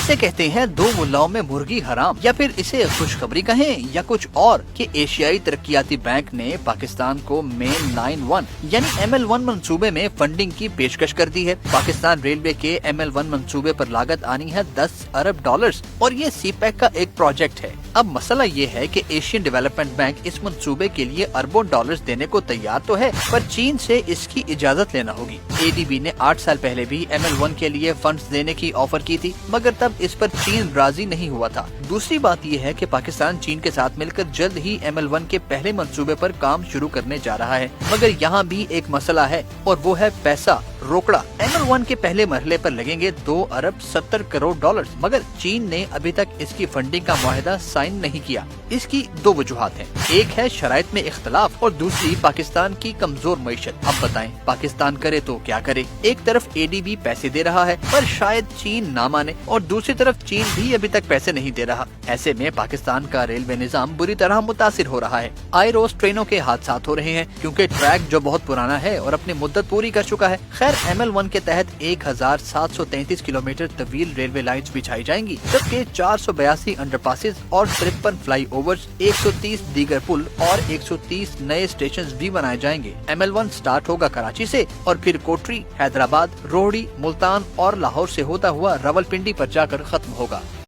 इसे कहते हैं दो मुल्लाओं में मुर्गी हराम, या फिर इसे खुशखबरी कहें या कुछ और कि एशियाई तरक्याती बैंक ने पाकिस्तान को मेन लाइन 1 यानी ML1 मंसूबे में फंडिंग की पेशकश कर दी है। पाकिस्तान रेलवे के ML1 मंसूबे पर लागत आनी है $10 अरब और ये CPEC का एक प्रोजेक्ट है। अब मसला ये है कि एशियन डेवलपमेंट बैंक इस मंसूबे के लिए अरबों डॉलर्स देने को तैयार तो है, पर चीन से इसकी इजाजत लेना होगी। ADB ने 8 साल पहले भी ML1 के लिए फंड्स देने की ऑफर की थी, मगर तब इस पर चीन राजी नहीं हुआ था। दूसरी बात यह है कि पाकिस्तान चीन के साथ मिलकर जल्द ही ML1 के पहले मंसूबे पर काम शुरू करने जा रहा है, मगर यहाँ भी एक मसला है और वो है पैसा, रोकड़ा। ML1 के पहले मरहले पर लगेंगे $2 अरब 70 करोड़, मगर चीन ने अभी तक इसकी फंडिंग का मुआहदा साइन नहीं किया। इसकी दो वजूहात हैं, एक है शराइत में इख्तलाफ और दूसरी पाकिस्तान की कमजोर मईशत। अब बताएं पाकिस्तान करे तो क्या करे? एक तरफ ADB पैसे दे रहा है पर शायद चीन ना माने, और दूसरी तरफ चीन भी अभी तक पैसे नहीं दे रहा। ऐसे में पाकिस्तान का रेलवे निजाम बुरी तरह मुतासिर हो रहा है। आए रोज ट्रेनों के हादसा हो रहे हैं क्योंकि ट्रैक जो बहुत पुराना है और अपनी मुद्दत पूरी कर चुका है। खैर ML1 के तहत 1733 किलोमीटर तवील रेलवे लाइन्स बिछाई जाएंगी, जबकि 482 अंडरपासेस और 53 फ्लाई ओवर्स, 130 दीगर पुल और 130 नए स्टेशन भी बनाए जाएंगे। ML1 स्टार्ट होगा कराची से और फिर कोटरी, हैदराबाद, रोहड़ी, मुल्तान और लाहौर से होता हुआ रावलपिंडी पर जाकर खत्म होगा।